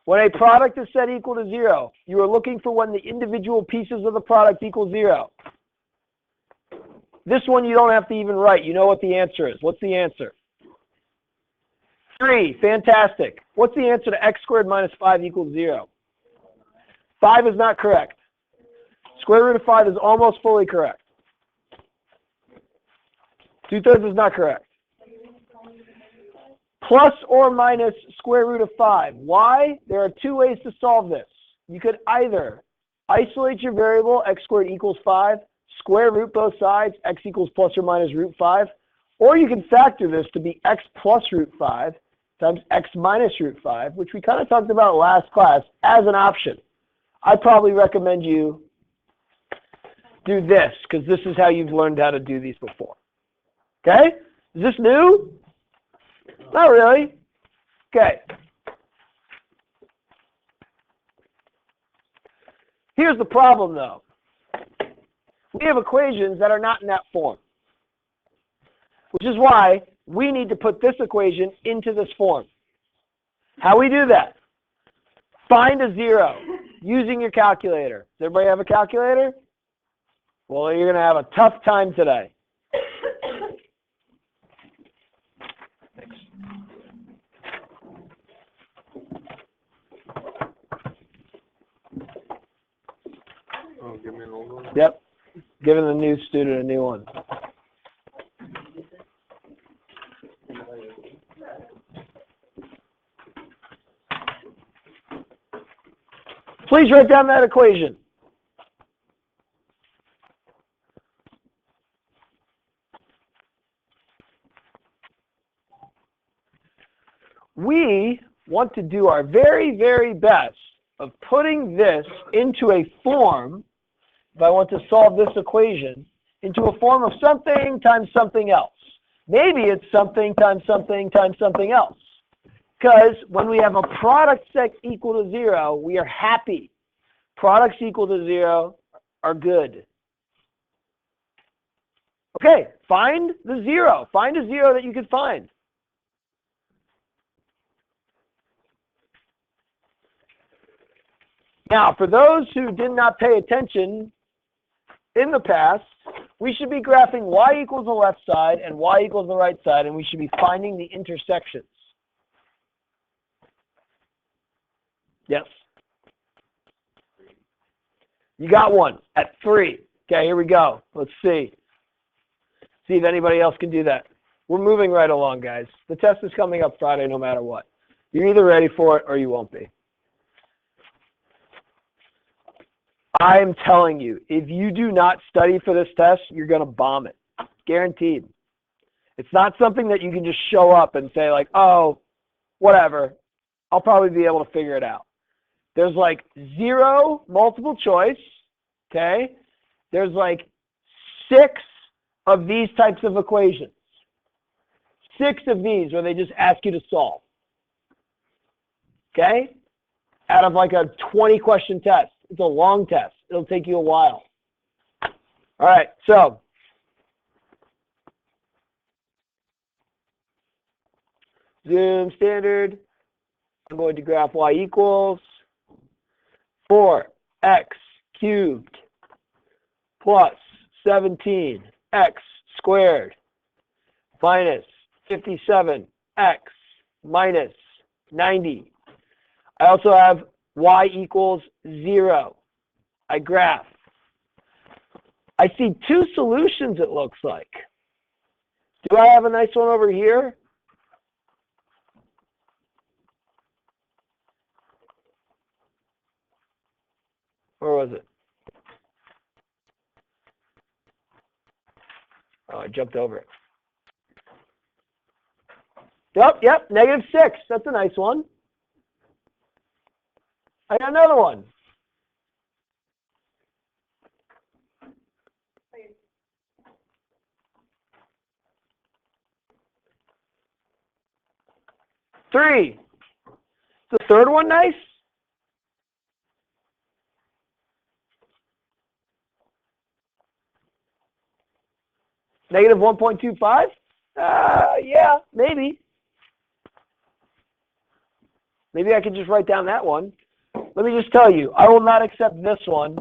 When a product is set equal to 0, you are looking for when the individual pieces of the product equal 0. This one you don't have to even write. You know what the answer is. What's the answer? 3. Fantastic. What's the answer to x squared minus 5 equals 0? 5 is not correct. Square root of 5 is almost fully correct. 2/3 is not correct. Plus or minus square root of 5. Why? There are two ways to solve this. You could either isolate your variable, x squared equals 5, square root both sides, x equals plus or minus root 5, or you can factor this to be x plus root 5 times x minus root 5, which we kind of talked about last class as an option. I probably recommend you do this because this is how you've learned how to do these before. Okay? Is this new? Not really. Okay. Here's the problem, though. We have equations that are not in that form, which is why we need to put this equation into this form. How we do that? Find a 0 using your calculator. Does everybody have a calculator? Well, you're going to have a tough time today. Oh, give me an old one? Yep. Giving the new student a new one. Please write down that equation. We want to do our very, very best of putting this into a form, if I want to solve this equation, into a form of something times something else. Maybe it's something times something times something else. Because when we have a product set equal to 0, we are happy. Products equal to 0 are good. Okay, find the 0. Find a 0 that you can find. Now, for those who did not pay attention in the past, we should be graphing y equals the left side and y equals the right side, and we should be finding the intersections. Yes? You got one at 3. Okay, here we go. Let's see. See if anybody else can do that. We're moving right along, guys. The test is coming up Friday no matter what. You're either ready for it or you won't be. I'm telling you, if you do not study for this test, you're going to bomb it. Guaranteed. It's not something that you can just show up and say like, oh, whatever. I'll probably be able to figure it out. There's like 0 multiple choice, okay? There's like 6 of these types of equations. 6 of these where they just ask you to solve. Okay? Out of like a 20-question test. It's a long test. It'll take you a while. All right, so Zoom standard. I'm going to graph y equals 4x cubed plus 17x squared minus 57x minus 90. I also have y equals 0. I graph. I see 2 solutions, it looks like. Do I have a nice one over here? Where was it? Oh, I jumped over it. Yep, -6. That's a nice one. I got another one. Three. Is the third one nice? -1.25? Yeah, maybe. Maybe I could just write down that one. Let me just tell you, I will not accept this one.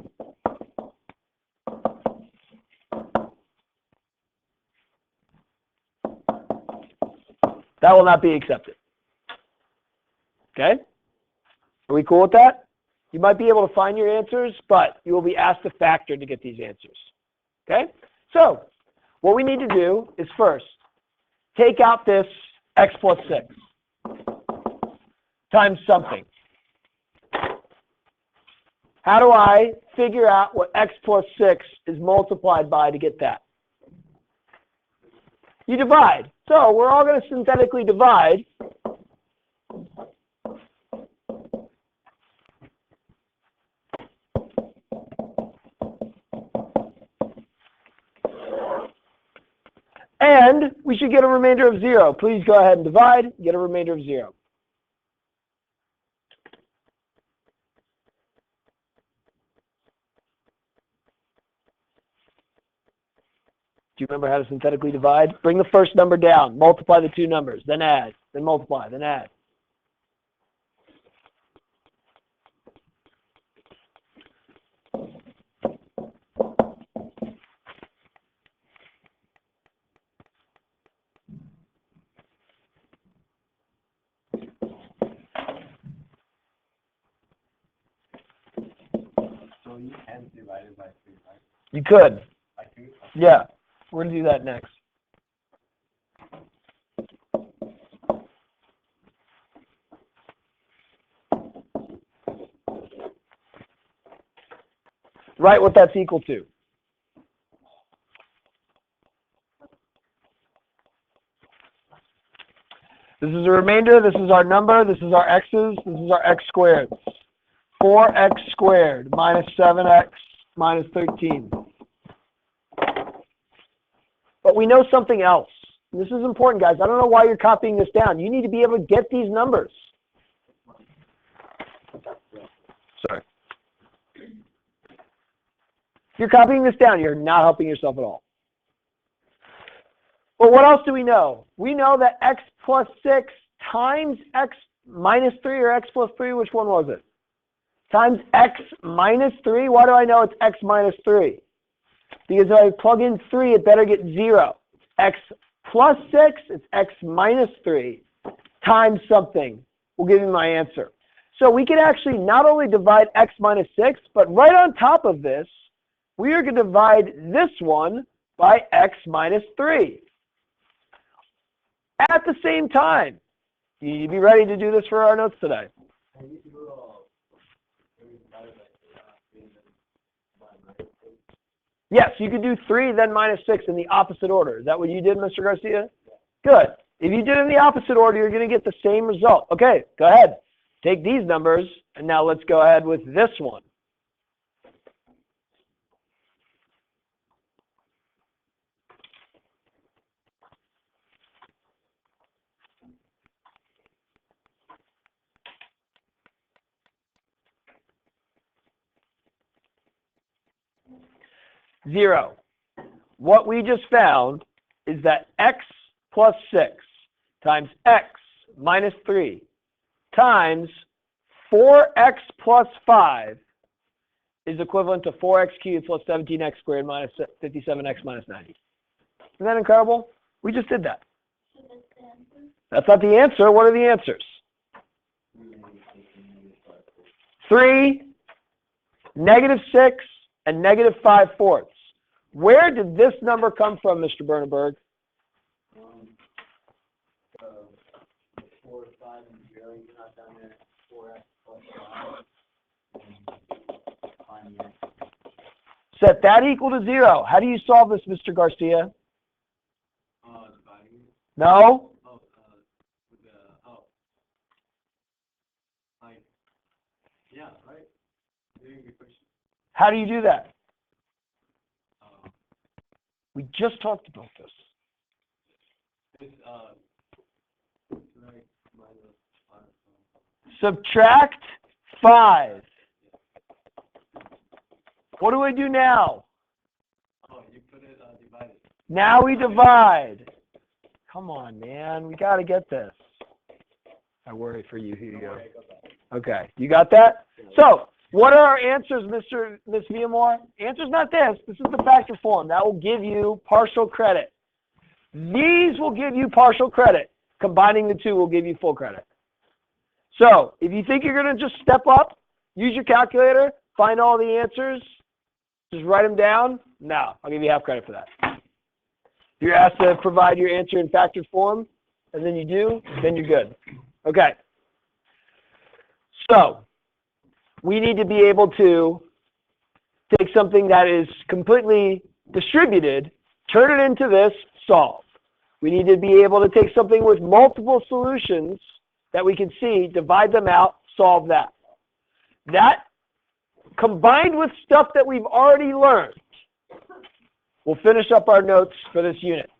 That will not be accepted. Okay? Are we cool with that? You might be able to find your answers, but you will be asked to factor to get these answers. Okay? So, what we need to do is first, take out this x plus 6 times something. How do I figure out what x plus 6 is multiplied by to get that? You divide. So we're all going to synthetically divide. And we should get a remainder of 0. Please go ahead and divide, get a remainder of 0. Do you remember how to synthetically divide? Bring the first number down, multiply the two numbers, then add, then multiply, then add. So you can divide it by 3, right? You could. By 2? Yeah. We're going to do that next. Write what that's equal to. This is a remainder, this is our number, this is our x's, this is our x squared. 4x squared minus 7x minus 13. But we know something else. This is important, guys. I don't know why you're copying this down. You need to be able to get these numbers. Sorry. If you're copying this down, you're not helping yourself at all. Well, what else do we know? We know that x plus 6 times x minus 3 or x plus 3, which one was it? Times x minus 3. Why do I know it's x minus 3? Because if I plug in 3, it better get 0. X plus 6, it's x minus 3 times something will give me my answer. So we can actually not only divide x minus 6, but right on top of this, we are going to divide this one by x minus 3. At the same time, you need to be ready to do this for our notes today. Yes, you could do 3, then minus 6 in the opposite order. Is that what you did, Mr. Garcia? Good. If you did it in the opposite order, you're going to get the same result. Okay, go ahead. Take these numbers, and now let's go ahead with this one. Zero. What we just found is that x plus 6 times x minus 3 times 4x plus 5 is equivalent to 4x cubed plus 17x squared minus 57x minus 90. Isn't that incredible? We just did that. That's not the answer. What are the answers? 3, negative 6, and negative 5/4. Where did this number come from, Mr. Bernenberg? 4, 5, and 0. You're not down there. 4x plus 5. Set that equal to 0. How do you solve this, Mr. Garcia? Dividing. No? Yeah, right? How do you do that? We just talked about this. Subtract 5. What do I do now? Oh, you put it divided. Now we divide. Come on, man. We got to get this. I worry for you, Hugo. Okay, you got that? So, what are our answers, Miss Viamore? Answer's not this. This is the factor form. That will give you partial credit. These will give you partial credit. Combining the two will give you full credit. So, if you think you're going to just step up, use your calculator, find all the answers, just write them down, no, I'll give you half credit for that. If you're asked to provide your answer in factored form, and then you do, then you're good. Okay. So, we need to be able to take something that is completely distributed, turn it into this, solve. We need to be able to take something with multiple solutions that we can see, divide them out, solve that. That, combined with stuff that we've already learned, will finish up our notes for this unit.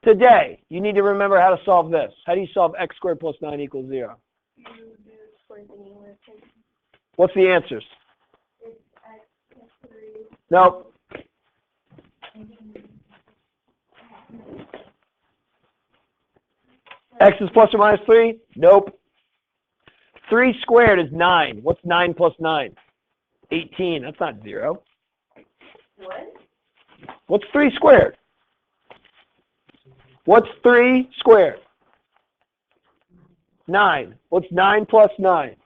Today, you need to remember how to solve this. How do you solve x squared plus 9 equals 0? What's the answers? Nope. X is plus or minus 3? Nope. 3 squared is 9. What's 9 plus 9? 18. That's not 0. What? What's 3 squared? What's 3 squared? 9. What's 9 plus 9?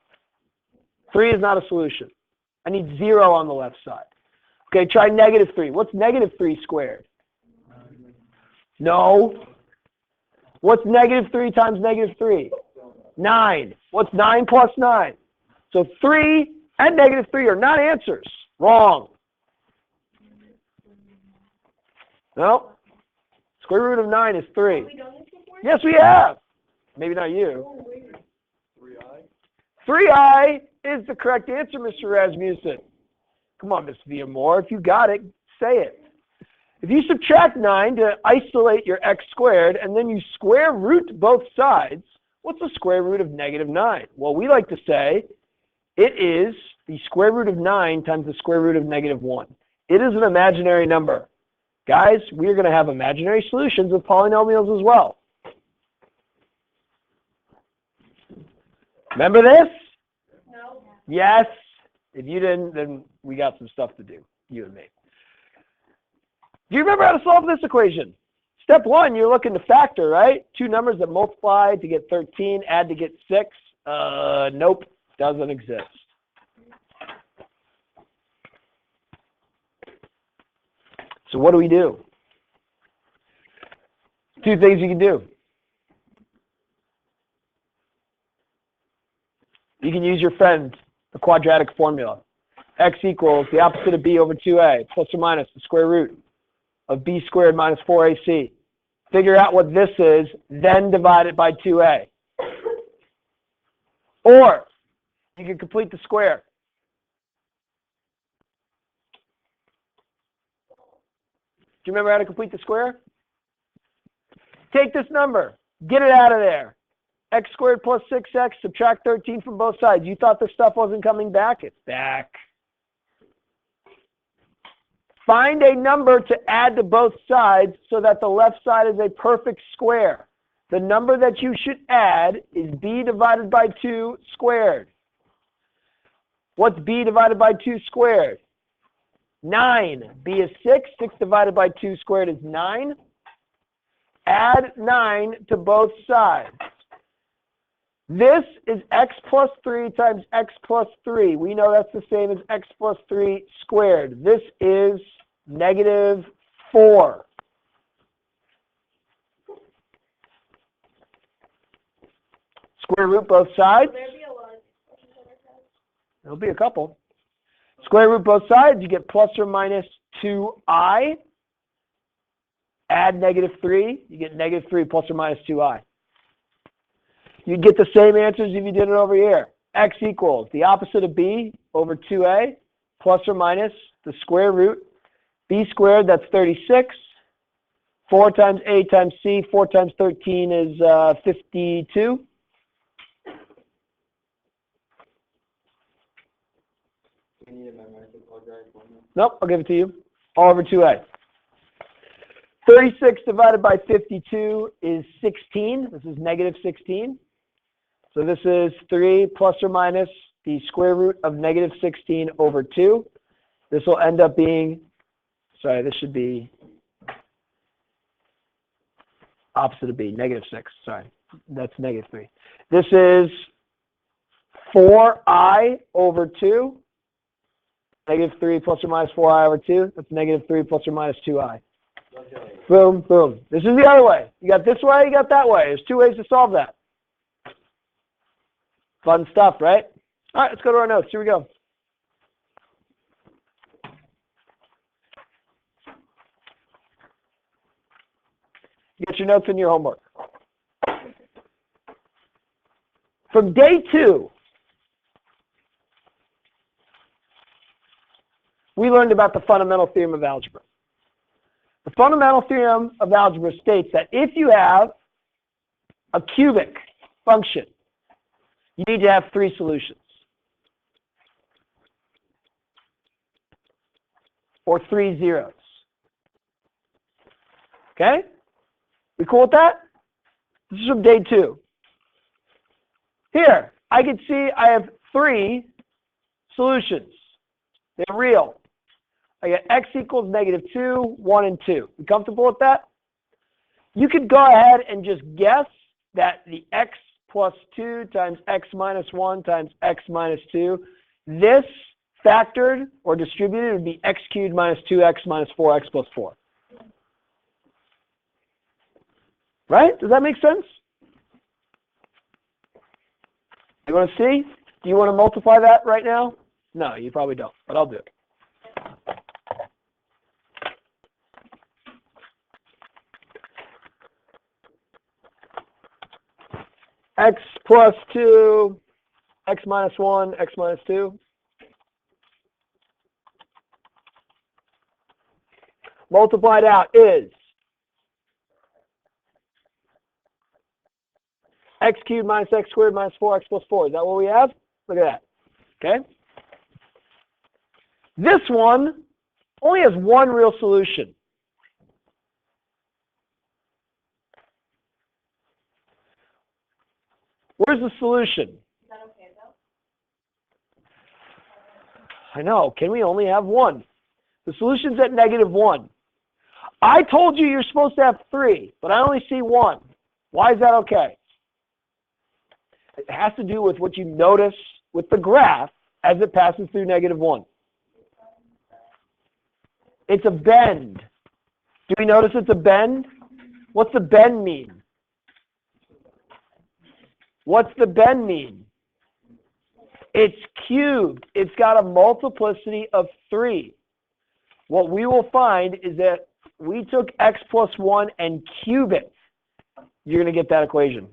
3 is not a solution. I need 0 on the left side. Okay, try negative 3. What's negative 3 squared? No. What's negative 3 times negative 3? 9. What's 9 plus 9? So 3 and negative 3 are not answers. Wrong. No. Square root of 9 is 3. Yes, we have. Maybe not you. 3i is the correct answer, Mr. Rasmussen. Come on, Miss Viamore. If you got it, say it. If you subtract 9 to isolate your x squared, and then you square root both sides, what's the square root of negative 9? Well, we like to say it is the square root of 9 times the square root of negative 1. It is an imaginary number. Guys, we're going to have imaginary solutions of polynomials as well. Remember this? No. Yes. If you didn't, then we got some stuff to do, you and me. Do you remember how to solve this equation? Step 1, you're looking to factor, right? Two numbers that multiply to get 13, add to get 6. Nope, doesn't exist. So what do we do? Two things you can do. You can use your friend, the quadratic formula. X equals the opposite of b over 2a, plus or minus the square root of b squared minus 4ac. Figure out what this is, then divide it by 2a. Or you can complete the square. Do you remember how to complete the square? Take this number, get it out of there. X squared plus 6x, subtract 13 from both sides. You thought this stuff wasn't coming back? It's back. Find a number to add to both sides so that the left side is a perfect square. The number that you should add is b divided by 2 squared. What's b divided by 2 squared? 9. b is 6. 6 divided by 2 squared is 9. Add 9 to both sides. This is x plus 3 times x plus 3. We know that's the same as x plus 3 squared. This is negative 4. Square root both sides. There'll be a couple. Square root both sides, you get plus or minus 2i. Add negative 3, you get negative 3 plus or minus 2i. You get the same answers if you did it over here. X equals the opposite of b over 2a plus or minus the square root. B squared, that's 36. 4 times a times c, 4 times 13 is 52. We need to memorize the quadratic formula. Nope, I'll give it to you. All over 2a. 36 divided by 52 is 16. This is negative 16. So this is 3 plus or minus the square root of negative 16 over 2. This will end up being, sorry, this should be opposite of b, negative 6. Sorry, that's negative 3. This is 4i over 2. Negative 3 plus or minus 4i over 2. That's negative 3 plus or minus 2i. Boom, boom. This is the other way. You got this way, you got that way. There's 2 ways to solve that. Fun stuff, right? All right, let's go to our notes. Here we go. Get your notes in your homework. From day 2, we learned about the fundamental theorem of algebra. The fundamental theorem of algebra states that if you have a cubic function, you need to have 3 solutions. Or 3 zeros. Okay? We cool with that? This is from day 2. Here, I can see I have 3 solutions. They're real. I get x equals negative 2, 1, and 2. You comfortable with that? You could go ahead and just guess that the x plus 2 times x minus 1 times x minus 2, this factored or distributed would be x cubed minus 2x minus 4x plus 4. Right? Does that make sense? You want to see? Do you want to multiply that right now? No, you probably don't, but I'll do it. X plus 2, x minus 1, x minus 2. Multiplied out is x cubed minus x squared minus 4x plus 4. Is that what we have? Look at that. Okay? This one only has one real solution. Where's the solution? Is that okay, though? I know. Can we only have one? The solution's at negative 1. I told you you're supposed to have 3, but I only see 1. Why is that okay? It has to do with what you notice with the graph as it passes through negative 1. It's a bend. Do we notice it's a bend? What's the bend mean? What's the bend mean? It's cubed. It's got a multiplicity of 3. What we will find is that we took x plus 1 and cube it. You're going to get that equation.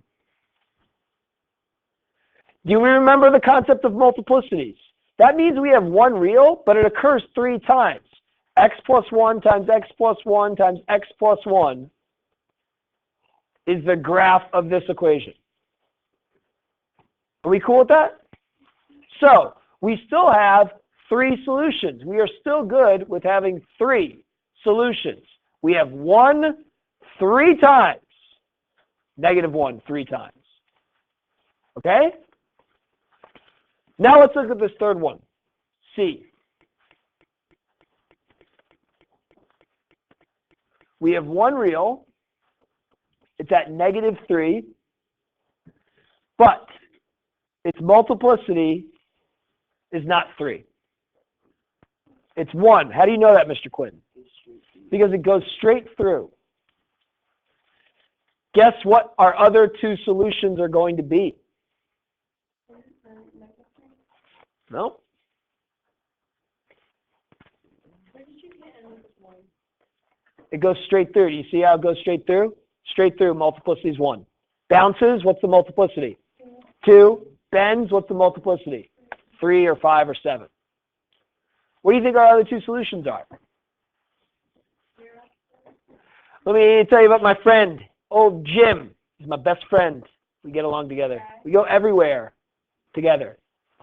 Do you remember the concept of multiplicities? That means we have one real, but it occurs 3 times. X plus 1 times x plus 1 times x plus 1 is the graph of this equation. Are we cool with that? So we still have 3 solutions. We are still good with having 3 solutions. We have 1 3 times, negative 1 3 times. Okay? Now let's look at this third one, C. We have one real. It's at negative 3, but its multiplicity is not 3. It's 1. How do you know that, Mr. Quinn? Because it goes straight through. Guess what our other 2 solutions are going to be? No. It goes straight through. Do you see how it goes straight through? Straight through, multiplicity is 1. Bounces, what's the multiplicity? 2. Bends, what's the multiplicity? 3 or 5 or 7. What do you think our other 2 solutions are? Let me tell you about my friend, old Jim. He's my best friend. We get along together. We go everywhere together.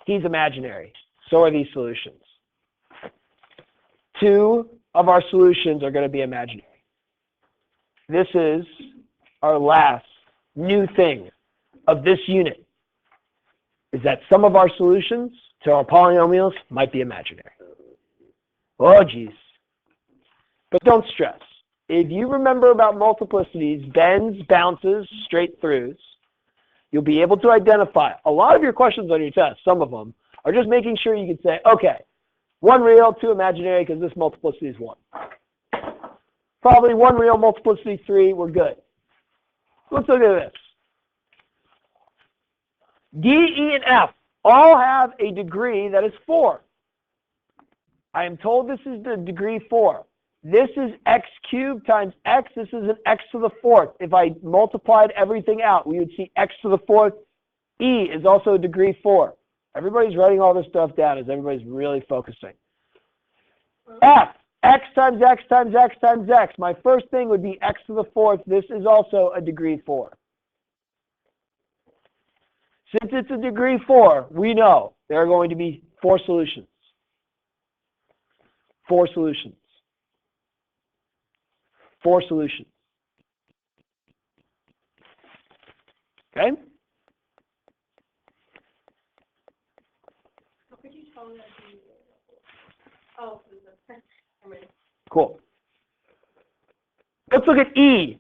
He's imaginary. So are these solutions. 2 of our solutions are going to be imaginary. This is our last new thing of this unit. is that some of our solutions to our polynomials might be imaginary. Oh, geez. But don't stress. If you remember about multiplicities, bends, bounces, straight throughs, you'll be able to identify a lot of your questions on your test. Some of them are just making sure you can say, okay, 1 real, 2 imaginary, because this multiplicity is 1. Probably 1 real, multiplicity 3, we're good. Let's look at this. D, E, and F all have a degree that is 4. I am told this is the degree 4. This is x cubed times x. This is an x to the 4th. If I multiplied everything out, we would see x to the 4th. E is also degree 4. Everybody's writing all this stuff down as everybody's really focusing. F, x times x times x times x. My first thing would be x to the 4th. This is also a degree 4. Since it's a degree 4, we know there are going to be 4 solutions. 4 solutions. 4 solutions. Okay? How could you tell that oh, Cool. Let's look at E.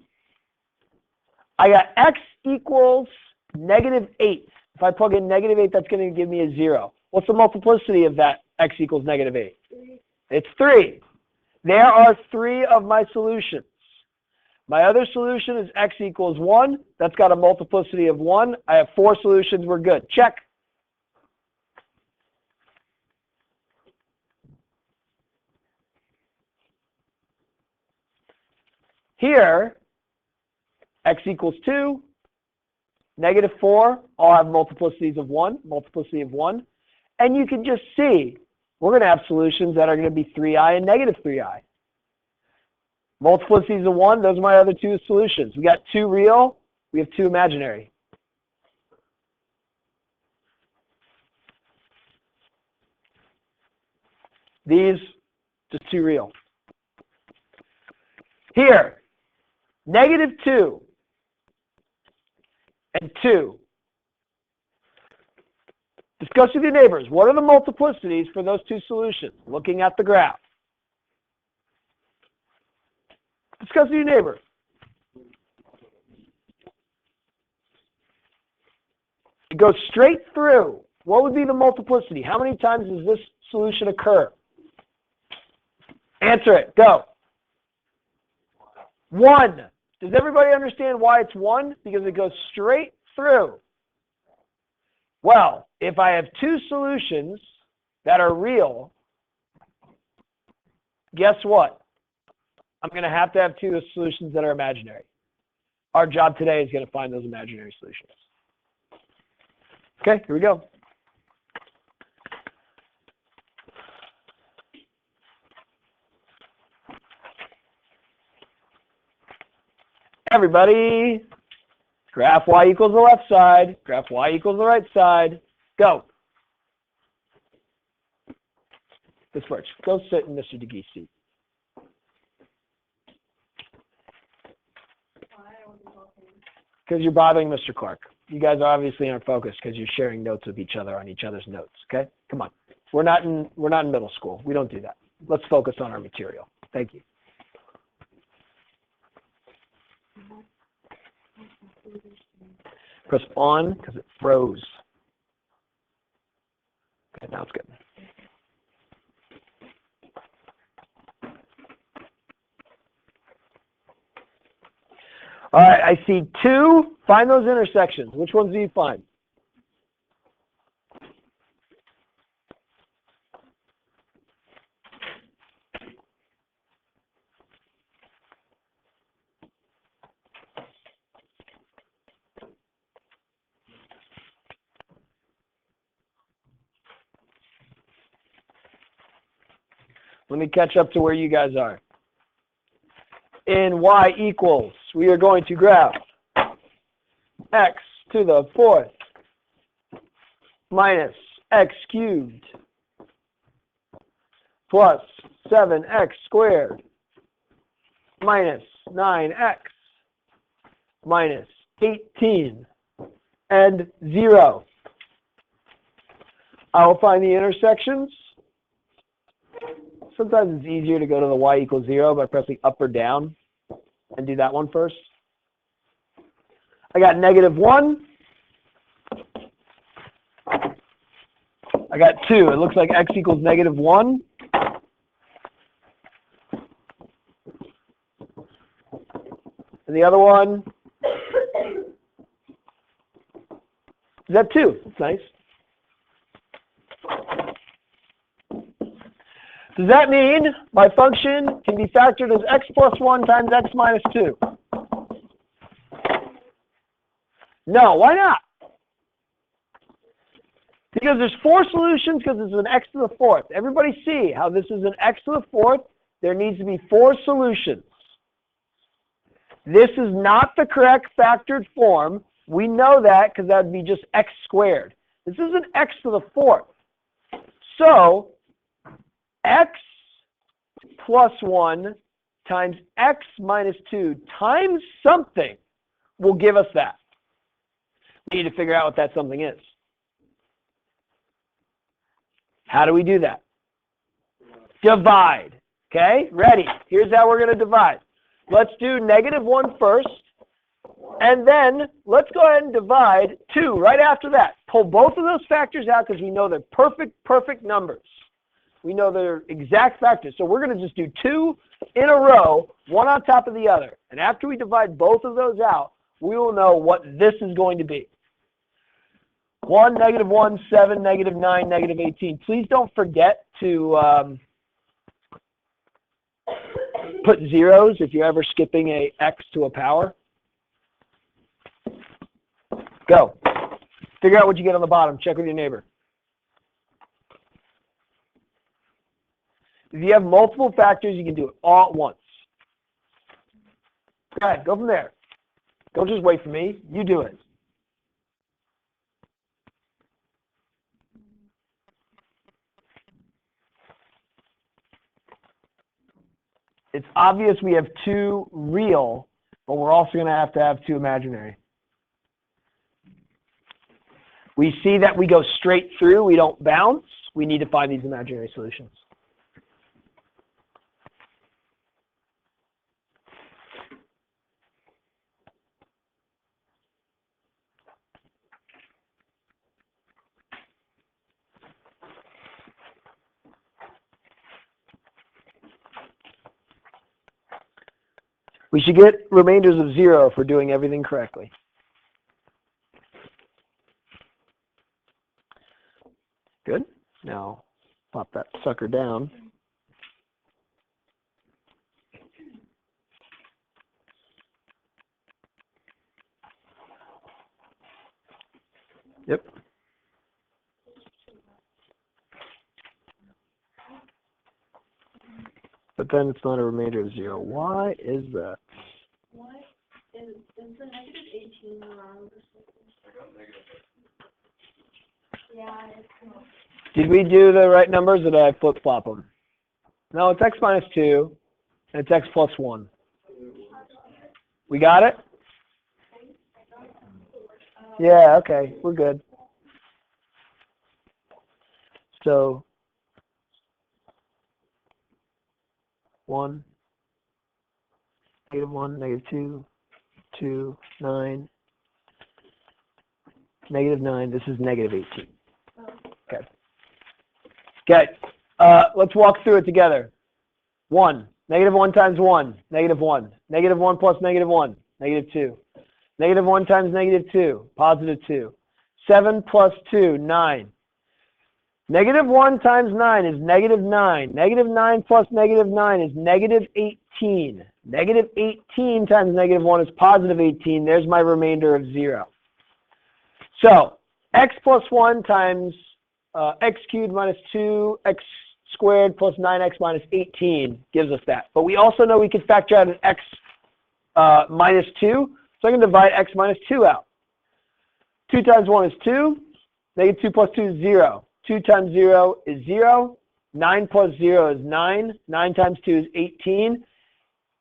I got x equals -8. If I plug in -8, that's going to give me a 0. What's the multiplicity of that x equals -8? 3. It's 3. There are 3 of my solutions. My other solution is x equals 1. That's got a multiplicity of 1. I have 4 solutions. We're good. Check. Here, x equals 2, -4, all have multiplicities of 1, multiplicity of 1. And you can just see, we're going to have solutions that are going to be 3i and -3i. Multiplicities of 1, those are my other 2 solutions. We got 2 real, we have 2 imaginary. These, just 2 real. Here, -2 and 2. Discuss with your neighbors. What are the multiplicities for those 2 solutions? Looking at the graph. Discuss with your neighbor. It goes straight through. What would be the multiplicity? How many times does this solution occur? Answer it. Go. 1. Does everybody understand why it's 1? Because it goes straight through. Well, if I have 2 solutions that are real, guess what? I'm going to have 2 solutions that are imaginary. Our job today is going to find those imaginary solutions. Okay, here we go. Everybody, graph y equals the left side, graph y equals the right side. Go. This works. Go sit in Mr. DeGee's seat. Because you're bothering Mr. Clark. You guys obviously aren't focused because you're sharing notes with each other on each other's notes. Okay, come on. We're not in middle school. We don't do that. Let's focus on our material. Thank you. Press on because it froze. Okay, now it's good. All right, I see 2. Find those intersections. Which ones do you find? Let me catch up to where you guys are. In y equals, we are going to graph x to the 4th minus x cubed plus 7x squared minus 9x minus 18 and 0. I will find the intersections. Sometimes it's easier to go to the y equals 0 by pressing up or down and do that one first. I got -1. I got 2. It looks like x equals -1. And the other one is that 2. That's nice. Does that mean my function can be factored as x plus 1 times x minus 2? No, why not? Because there's 4 solutions because it's an x to the 4th. Everybody see how this is an x to the 4th? There needs to be 4 solutions. This is not the correct factored form. We know that because that would be just x squared. This is an x to the 4th. So x plus 1 times x minus 2 times something will give us that. We need to figure out what that something is. How do we do that? Divide. Okay, ready? Here's how we're going to divide. Let's do -1 first, and then let's go ahead and divide 2 right after that. Pull both of those factors out because we know they're perfect numbers. We know they're exact factors. So we're going to just do 2 in a row, one on top of the other. And after we divide both of those out, we will know what this is going to be. 1, -1, 7, -9, -18. Please don't forget to put zeros if you're ever skipping a x to a power. Go. Figure out what you get on the bottom. Check with your neighbor. If you have multiple factors, you can do it all at once. Go ahead. Go from there. Don't just wait for me. You do it. It's obvious we have 2 real, but we're also going to have 2 imaginary. We see that we go straight through, we don't bounce. We need to find these imaginary solutions. We should get remainders of 0 for doing everything correctly. Good. Now, pop that sucker down. Yep. But then it's not a remainder of 0. Why is that? What is the -18 wrong? Yeah, it's not. Did we do the right numbers or did I flip-flop them? No, it's x minus 2, and it's x plus 1. We got it? Yeah, okay, we're good. So, 1, -1, -2, 2, 9, -9. This is -18. Okay. Okay. Let's walk through it together. 1, -1 times 1, -1. -1 plus -1, -2. -1 times -2, +2. 7 plus 2, 9. -1 times 9 is -9. -9 plus -9 is -18. -18 times -1 is +18. There's my remainder of 0. So x plus 1 times x cubed minus 2x squared plus 9x minus 18 gives us that. But we also know we can factor out an x minus 2. So I can divide x minus 2 out. 2 times 1 is 2. -2 plus 2 is 0. 2 times 0 is 0. 9 plus 0 is 9. 9 times 2 is 18.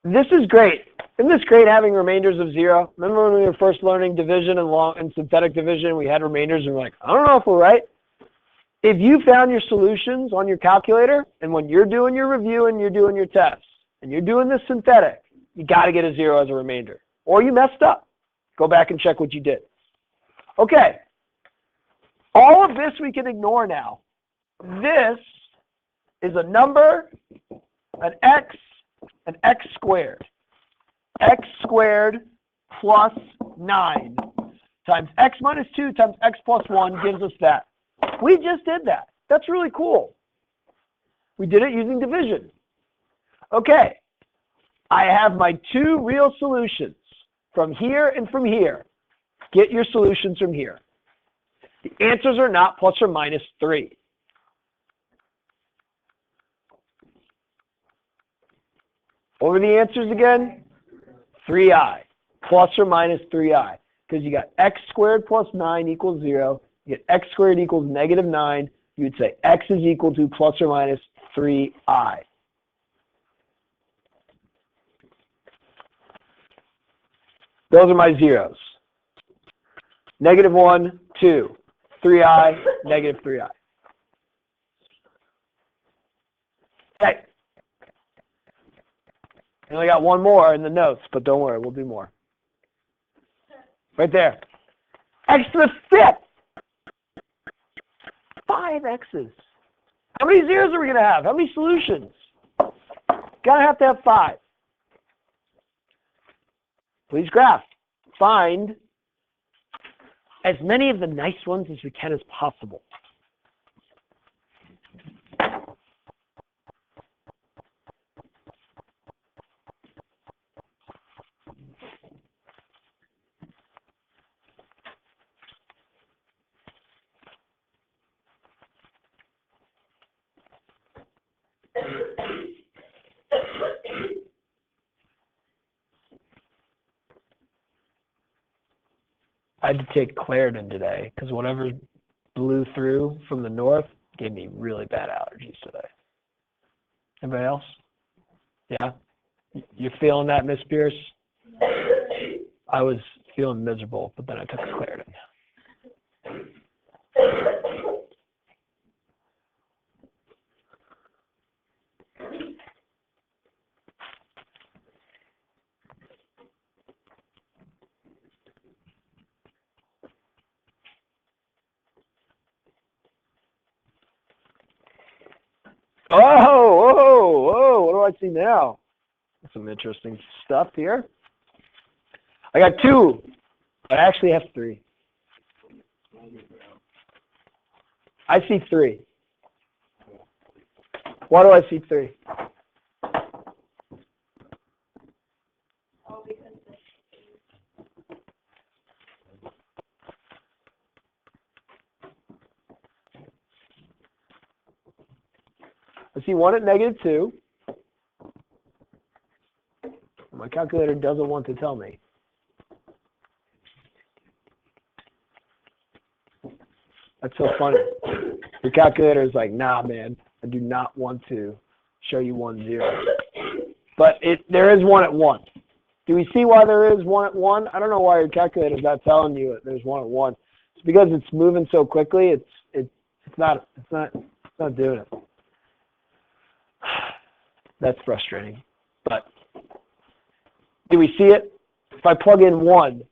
This is great. Isn't this great having remainders of 0? Remember when we were first learning division and synthetic division, we had remainders and we're like, I don't know if we're right. if you found your solutions on your calculator, and when you're doing your review and you're doing your tests, and you're doing this synthetic, you got to get a 0 as a remainder. Or you messed up. Go back and check what you did. Okay. All of this we can ignore now. This is a number, an x squared. X squared plus 9 times x minus 2 times x plus 1 gives us that. We just did that. That's really cool. We did it using division. Okay. I have my two real solutions from here and from here. Get your solutions from here. The answers are not plus or minus 3. What were the answers again? 3i. Plus or minus 3i. Because you got x squared plus 9 equals 0. You get x squared equals negative 9. You would say x is equal to plus or minus 3i. Those are my zeros. Negative 1, 2. 3i, negative 3i. Okay. I only got one more in the notes, but don't worry, we'll do more. Right there. X to the 5th. 5 x's. How many zeros are we going to have? How many solutions? Gotta have to have 5. Please graph. Find as many of the nice ones as we can as possible. I had to take Claritin today because whatever blew through from the north gave me really bad allergies today. Anybody else? Yeah? You're feeling that, Miss Pierce? I was feeling miserable, but then I took Claritin. Oh, what do I see now? Some interesting stuff here. I got 2. I actually have 3. I see 3. Why do I see 3? Oh, because I see 1 at negative 2. My calculator doesn't want to tell me. That's so funny. Your calculator is like, nah, man, I do not want to show you 1, 0. But there is 1 at 1. Do we see why there is 1 at 1? I don't know why your calculator is not telling you that there's 1 at 1. It's because it's moving so quickly. It's not doing it. That's frustrating. But do we see it? If I plug in 1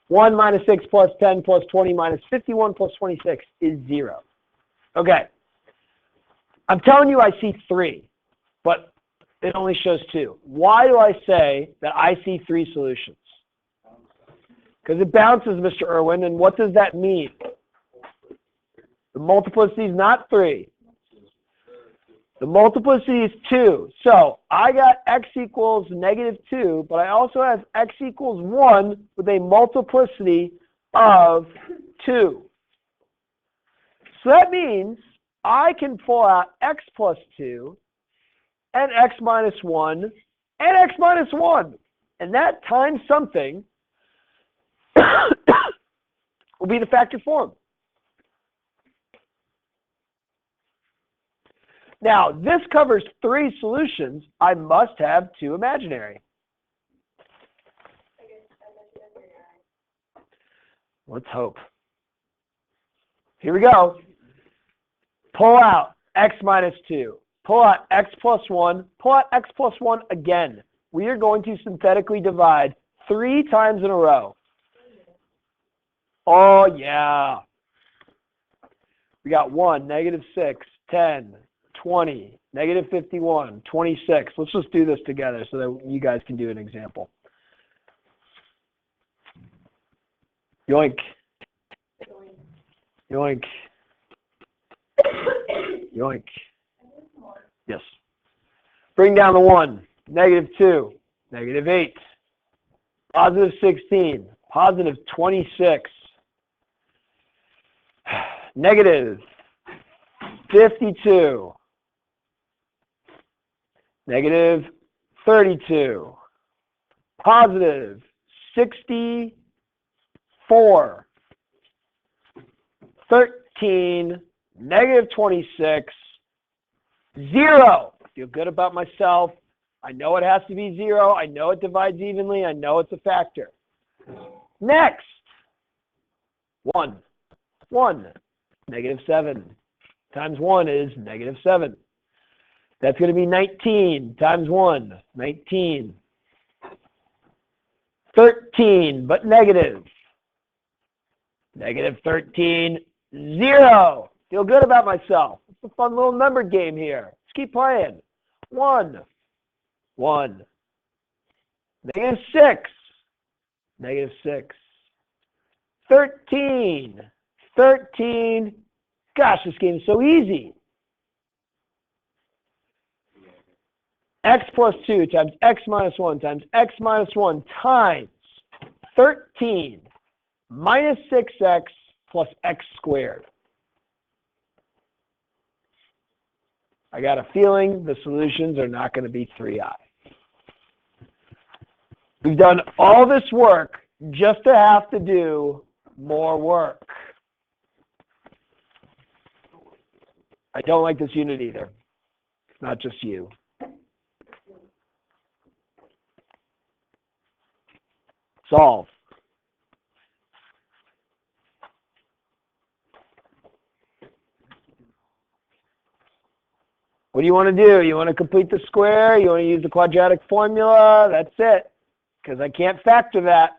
minus 6 plus 10 plus 20 minus 51 plus 26 is 0. Okay. I'm telling you I see 3, but it only shows 2. Why do I say that I see 3 solutions? Because it bounces, Mr. Irwin, and what does that mean? The multiplicity is not 3. The multiplicity is 2. So I got x equals negative 2, but I also have x equals 1 with a multiplicity of 2. So that means I can pull out x plus 2 and x minus 1 and x minus 1. And that times something will be the factor form. Now, this covers 3 solutions. I must have 2 imaginary. Let's hope. Here we go. Pull out x minus 2. Pull out x plus 1. Pull out x plus 1 again. We are going to synthetically divide 3 times in a row. Oh, yeah. We got 1, negative 6, 10, 20, negative 51, 26. Let's just do this together so that you guys can do an example. Yoink. Yoink. Yoink. Yes. Bring down the 1. Negative 2. Negative 8. Positive 16. Positive 26. Negative 52. Negative 32. Positive 64. 13. Negative 26. 0. I feel good about myself. I know it has to be 0. I know it divides evenly. I know it's a factor. Next. 1. 1. Negative 7 times 1 is negative 7. That's going to be 19 times 1. 19. 13, but negative. Negative 13. 0. Feel good about myself. It's a fun little number game here. Let's keep playing. 1. 1. Negative 6. Negative 6. 13. 13. Gosh, this game is so easy. X plus 2 times x minus 1 times x minus 1 times 13 minus 6x plus x squared. I got a feeling the solutions are not going to be 3i. We've done all this work just to have to do more work. I don't like this unit either. It's not just you. Solve. What do you want to do? You want to complete the square? You want to use the quadratic formula? That's it. Because I can't factor that.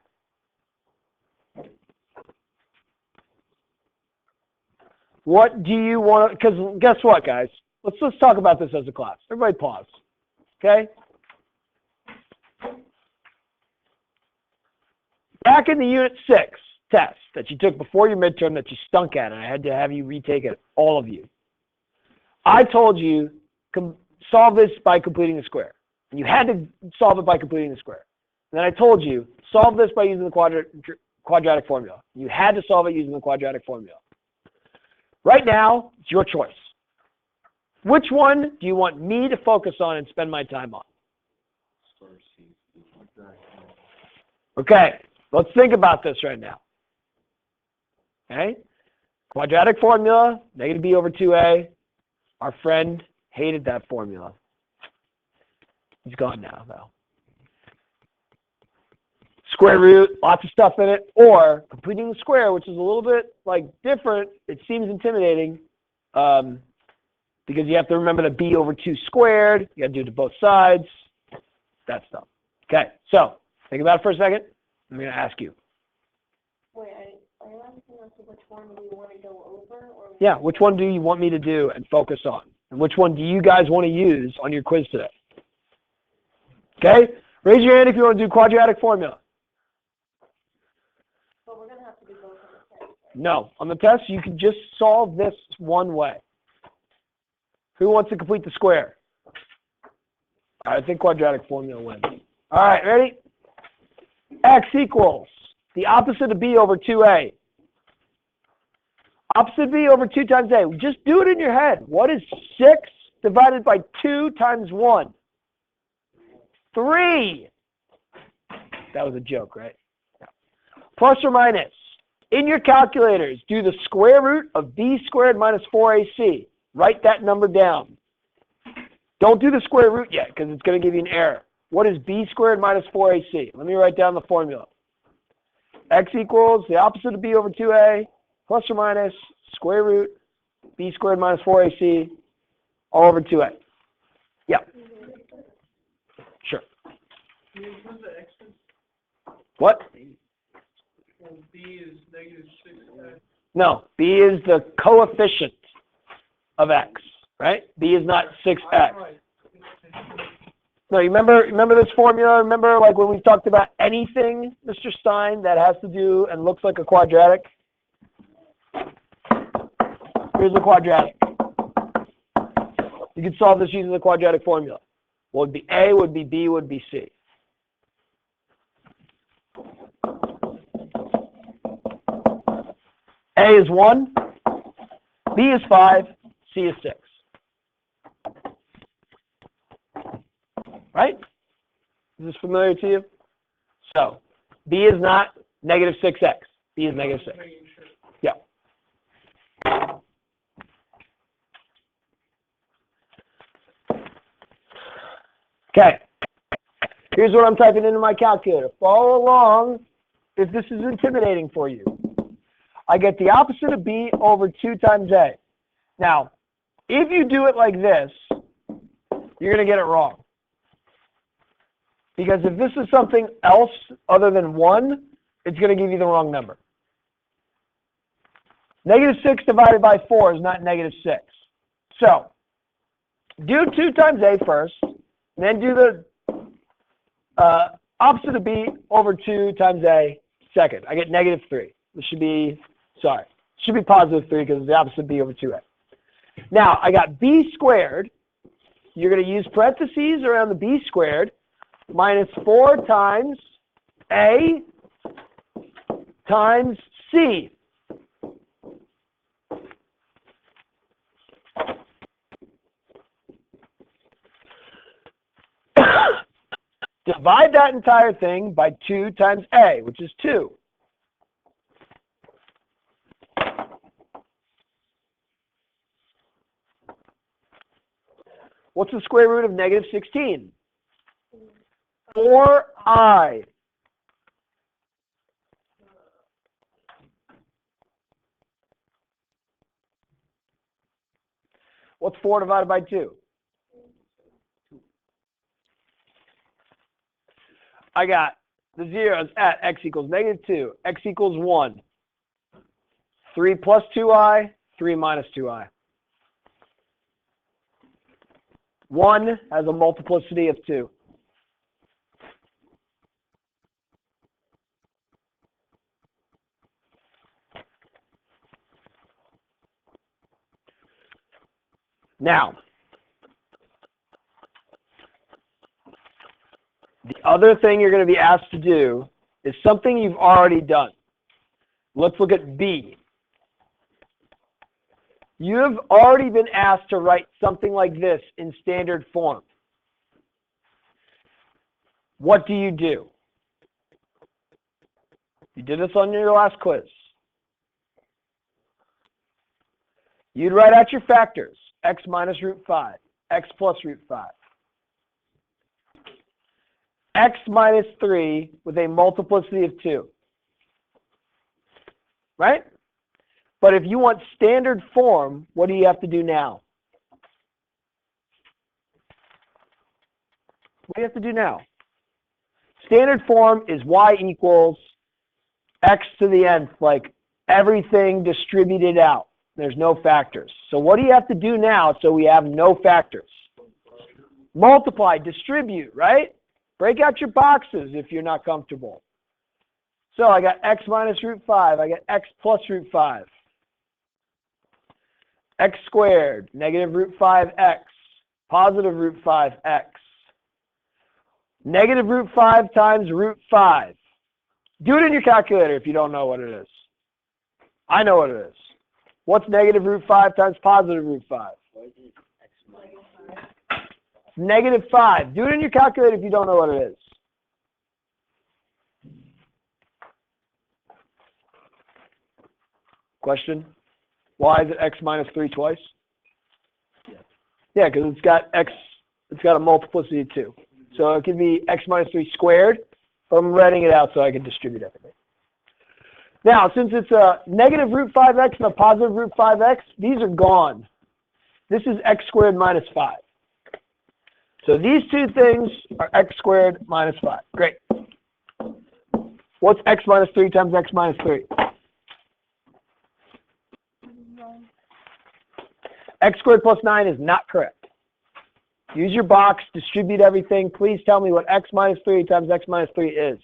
What do you want to, because guess what, guys? Let's talk about this as a class. Everybody pause. Okay? Back in the Unit 6 test that you took before your midterm that you stunk at, and I had to have you retake it, all of you, I told you, solve this by completing the square. And you had to solve it by completing the square. And then I told you, solve this by using the quadratic formula. You had to solve it using the quadratic formula. Right now, it's your choice. Which one do you want me to focus on and spend my time on? Okay, let's think about this right now. Okay, quadratic formula, negative b over 2a. Our friend hated that formula. He's gone now, though. Square root, lots of stuff in it, or completing the square, which is a little bit like different. It seems intimidating because you have to remember the b over 2 squared. You got to do it to both sides. That stuff. Okay, so think about it for a second. I'm going to ask you. Wait, are you asking us which one do we want to go over? Or Yeah, which one do you want me to do and focus on? And which one do you guys want to use on your quiz today? Okay, raise your hand if you want to do quadratic formula. But we're going to have to do both on the test, right? No, on the test, you can just solve this one way. Who wants to complete the square? I think quadratic formula wins. All right, ready? X equals the opposite of b over 2a. Opposite b over 2 times a. Just do it in your head. What is 6 divided by 2 times 1? 3. That was a joke, right? Yeah. Plus or minus. In your calculators, do the square root of b squared minus 4ac. Write that number down. Don't do the square root yet because it's going to give you an error. What is b squared minus 4ac? Let me write down the formula. X equals the opposite of b over 2a plus or minus square root b squared minus 4ac all over 2a. Yeah. Sure. What? Well, b is negative 6x. No, b is the coefficient of x, right? b is not 6x. Right. No, you remember this formula? Remember, like when we talked about anything, Mr. Stein, that has to do and looks like a quadratic? Here's the quadratic. You can solve this using the quadratic formula. What would be A, would be B, would be C. A is 1, B is 5, C is 6. Right? Is this familiar to you? So, B is not negative 6x. B is negative 6. Yeah. Okay. Here's what I'm typing into my calculator. Follow along if this is intimidating for you. I get the opposite of B over 2 times A. Now, if you do it like this, you're going to get it wrong. Because if this is something else other than 1, it's going to give you the wrong number. Negative 6 divided by 4 is not negative 6. So, do 2 times A first, then do the opposite of B over 2 times A second. I get negative 3. This should be, should be positive 3 because it's the opposite of B over 2A. Now, I got B squared. You're going to use parentheses around the B squared minus 4 times A times C. Divide that entire thing by 2 times A, which is 2. What's the square root of negative 16? 4i. What's 4 divided by 2? I got the zeros at x equals negative 2, x equals 1. 3 plus 2i, 3 minus 2i. 1 has a multiplicity of 2. Now, the other thing you're going to be asked to do is something you've already done. Let's look at B. You have already been asked to write something like this in standard form. What do? You did this on your last quiz. You'd write out your factors, x minus root 5, x plus root 5. X minus 3 with a multiplicity of 2. Right? But if you want standard form, what do you have to do now? What do you have to do now? Standard form is y equals x to the nth, like everything distributed out. There's no factors. So what do you have to do now so we have no factors? Multiply, distribute, right? Break out your boxes if you're not comfortable. So I got x minus root 5. I got x plus root 5. X squared, negative root 5x, positive root 5x. Negative root 5 times root 5. Do it in your calculator if you don't know what it is. I know what it is. What's negative root 5 times positive root 5? Negative 5. Do it in your calculator if you don't know what it is. Question? Why is it x minus 3 twice? Yeah, because it's got x, it's got a multiplicity of 2. So it can be x minus 3 squared, but I'm writing it out so I can distribute everything. Now, since it's a negative root 5x and a positive root 5x, these are gone. This is x squared minus 5. So these two things are x squared minus 5. Great. What's x minus 3 times x minus 3? X squared plus 9 is not correct. Use your box, distribute everything. Please tell me what x minus 3 times x minus 3 is.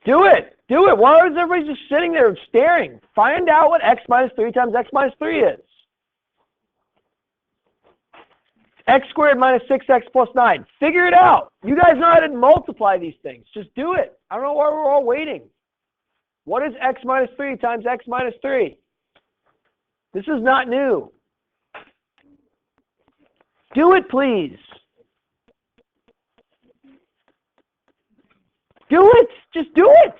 Do it. Do it. Why is everybody just sitting there staring? Find out what x minus 3 times x minus 3 is. X squared minus 6x plus 9. Figure it out. You guys know how to multiply these things. Just do it. I don't know why we're all waiting. What is x minus 3 times x minus 3? This is not new. Do it, please. Do it. Just do it.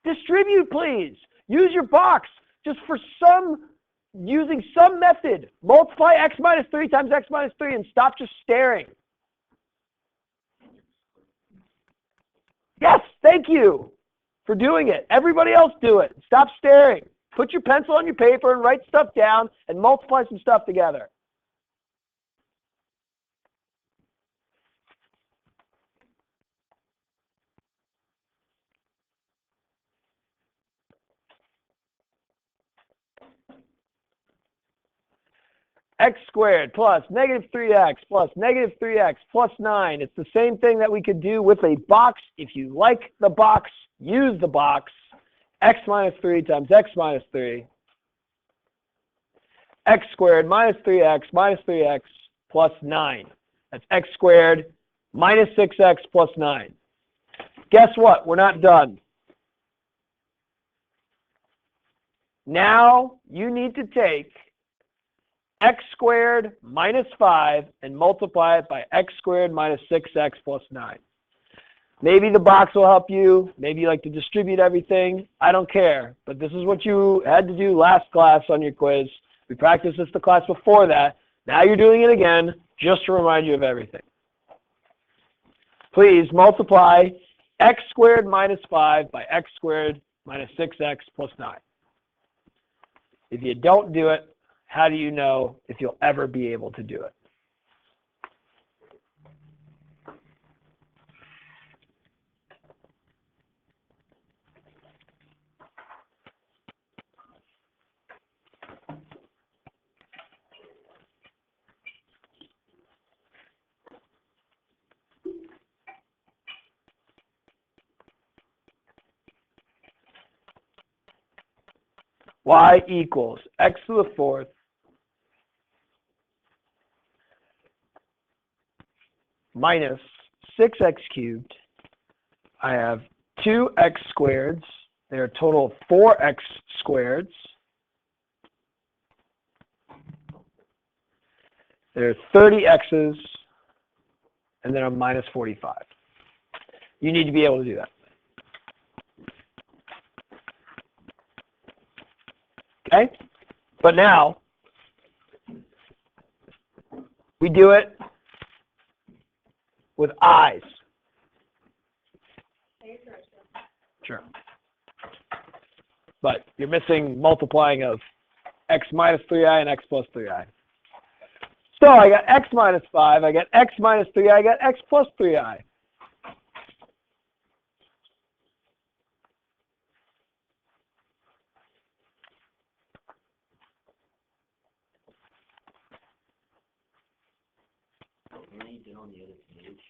Distribute, please. Use your box. Just for using some method. Multiply x minus 3 times x minus 3 and stop just staring. Yes, thank you for doing it. Everybody else do it. Stop staring. Put your pencil on your paper and write stuff down and multiply some stuff together. X squared plus negative 3x plus negative 3x plus 9. It's the same thing that we could do with a box. If you like the box, use the box. X minus 3 times x minus 3. X squared minus 3x plus 9. That's x squared minus 6x plus 9. Guess what? We're not done. Now you need to take x squared minus 5 and multiply it by x squared minus 6x plus 9. Maybe the box will help you. Maybe you like to distribute everything. I don't care. But this is what you had to do last class on your quiz. We practiced this the class before that. Now you're doing it again just to remind you of everything. Please multiply x squared minus 5 by x squared minus 6x plus 9. If you don't do it, how do you know if you'll ever be able to do it? Y equals x to the fourth minus 6x cubed. I have 2x squareds. There are a total of 4x squareds. There are 30 x's, and then a minus 45. You need to be able to do that. Okay? But now, we do it with i's. Sure. But you're missing multiplying of x minus 3i and x plus 3i. So I got x minus 5, I got x minus 3i, I got x plus 3i. When you did on the other page,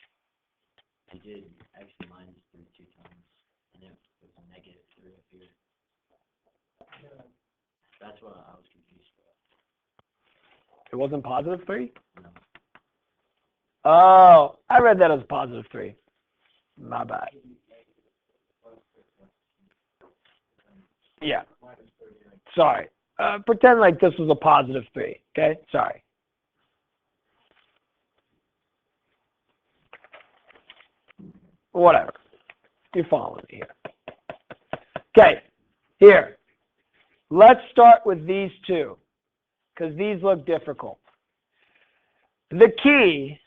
I did x minus 3 2 times, and it was negative 3 up here. That's what I was confused about. It wasn't positive 3? No. Oh, I read that as positive 3. My bad. Yeah. Sorry. Pretend like this was a positive 3. Okay? Sorry. Whatever. You're following me here. Okay. Here. Let's start with these two, because these look difficult. The key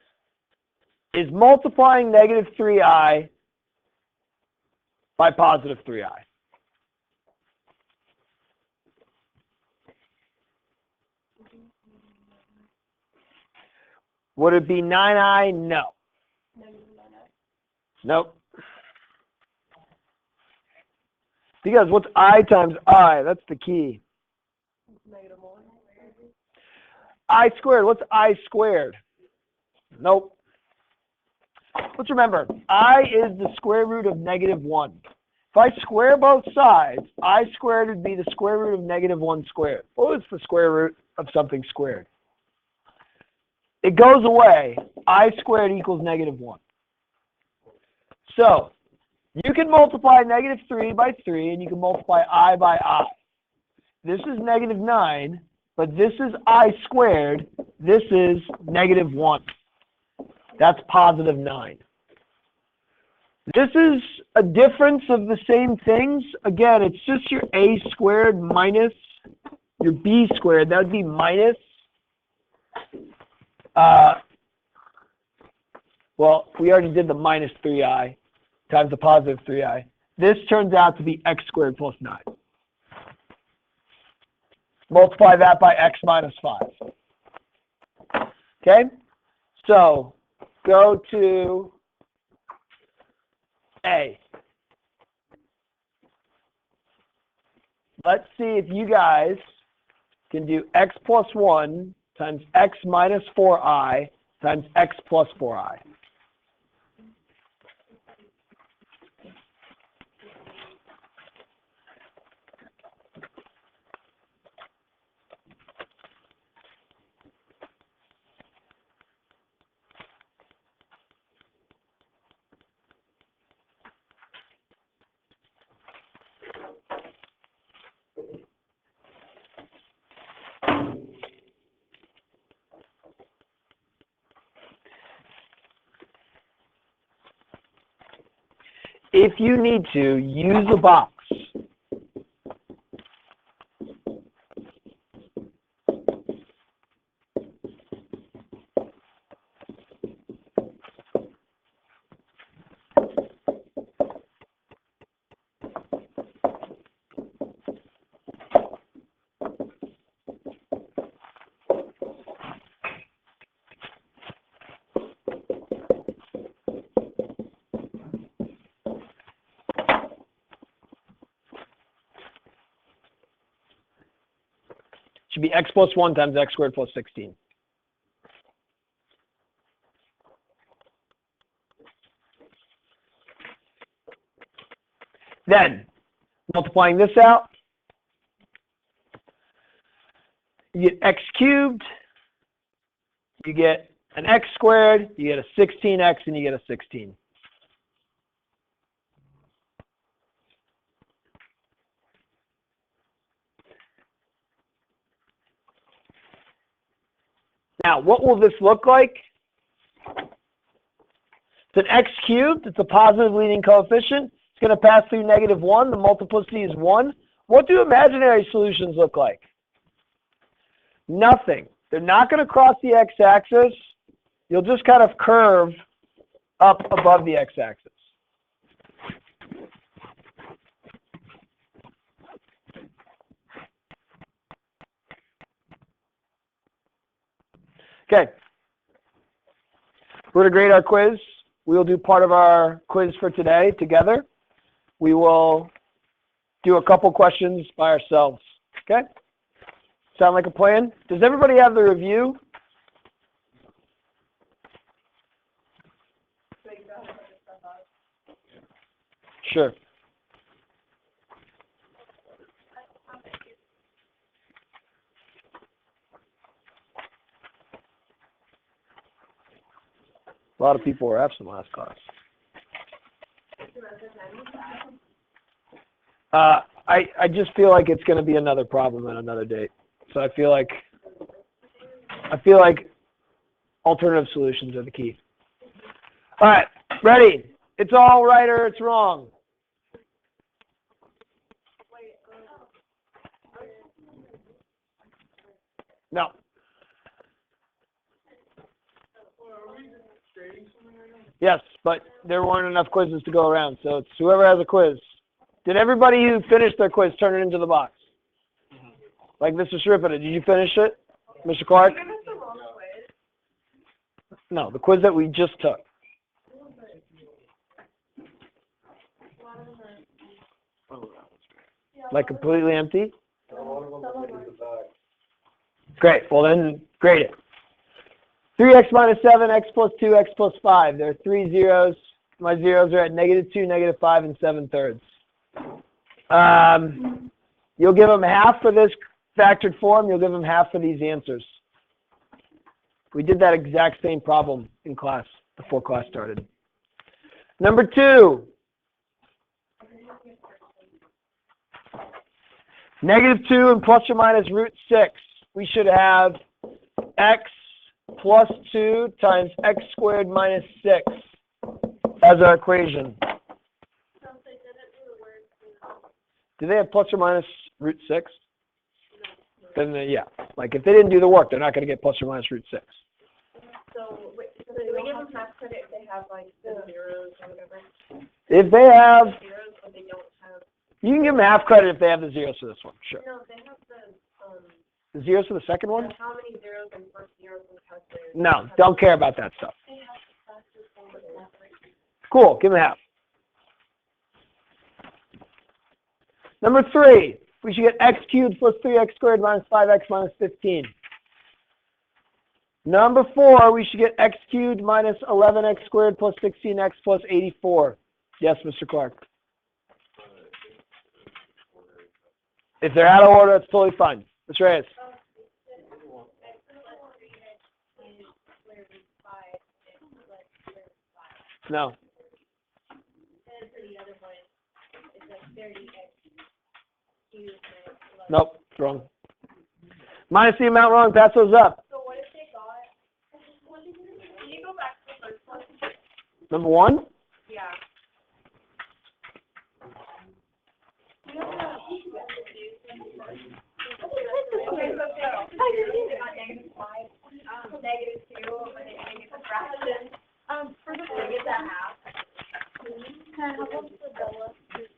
is multiplying negative 3i by positive 3i. Would it be 9i? No. Nope. Because what's I times I? That's the key. I squared. What's I squared? Nope. Let's remember, I is the square root of negative 1. If I square both sides, I squared would be the square root of negative 1 squared. What is the square root of something squared? It goes away. I squared equals negative 1. So, you can multiply negative 3 by 3, and you can multiply I by I. This is negative 9, but this is I squared. This is negative 1. That's positive 9. This is a difference of the same things. Again, it's just your a squared minus your b squared. That would be minus. Well, we already did the minus 3i times the positive 3i. This turns out to be x squared plus 9. Multiply that by x minus 5. Okay? So, go to A. Let's see if you guys can do x plus 1 times x minus 4i times x plus 4i. If you need to, use a box. Should be x plus 1 times x squared plus 16. Then, multiplying this out, you get x cubed, you get an x squared, you get a 16x, and you get a 16. Now, what will this look like? It's an x cubed. It's a positive leading coefficient. It's going to pass through negative 1. The multiplicity is 1. What do imaginary solutions look like? Nothing. They're not going to cross the x-axis. You'll just kind of curve up above the x-axis. Okay, we're going to grade our quiz. We will do part of our quiz for today together. We will do a couple questions by ourselves. Okay? Sound like a plan? Does everybody have the review? Sure. A lot of people were absent last class. I just feel like it's going to be another problem at another date. So I feel like alternative solutions are the key. All right, ready? It's all right or it's wrong. No. Are we grading something right now? Yes, but there weren't enough quizzes to go around, so it's whoever has a quiz. Did everybody who finished their quiz turn it into the box? Like Mr. Shrippa, did you finish it? Mr. Clark? No, the quiz that we just took. Like completely empty? Great, well then grade it. 3x minus 7, x plus 2, x plus 5. There are 3 zeros. My zeros are at -2, -5, and 7/3. You'll give them half for this factored form. You'll give them half for these answers. We did that exact same problem in class before class started. Number 2. -2 and plus or minus √6. We should have x plus 2 times x squared minus 6 as our equation. Do they have plus or minus √6? Then yeah, like if they didn't do the work, they're not going to get plus or minus √6. So do we give them half credit if they have like the zeros or whatever? If they have, Zeros, but they don't have. you can give them half credit if they have the zeros for this one, sure. No, they have The zeros for the second one? how many zeros and first zeros and calculators. No, don't care about that stuff. They have the fastest one with that. Cool, give them half. Number 3, we should get x cubed plus 3x squared minus 5x minus 15. Number 4, we should get x cubed minus 11x squared plus 16x plus 84. Yes, Mr. Clark. If they're out of order, it's totally fine. Ms. Reyes. No. Nope, wrong. Minus the amount wrong, pass those up. So what if they got? Can you go back to the first one? Number 1? Yeah.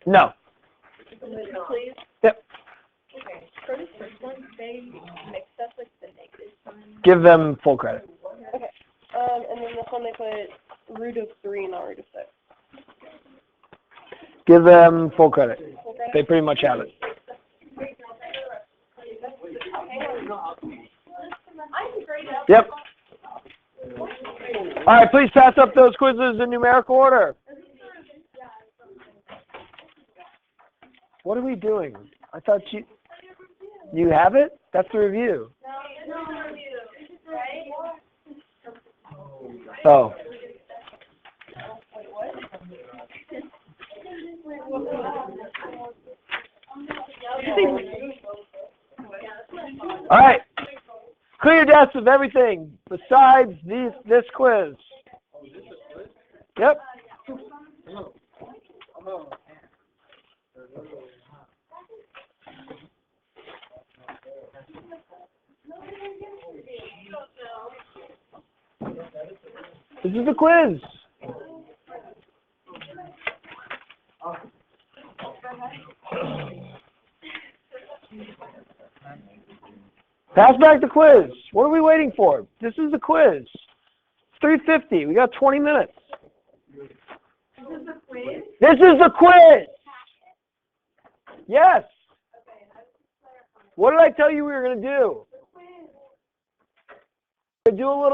No. Please. Yep. Okay. For the first one, they mixed up like the negative sign. Give them full credit. Okay. And then this one they put √3, not √6. Give them full credit. They pretty much have it. Yep. All right, please pass up those quizzes in numerical order. What are we doing? I thought you have it? That's the review. Oh. All right. Clear your desks of everything besides this quiz. Yep. This is the quiz. Pass back the quiz. What are we waiting for? This is the quiz. It's 3:50. We got 20 minutes. This is the quiz? This is the quiz. Yes. What did I tell you we were going to do? Do a little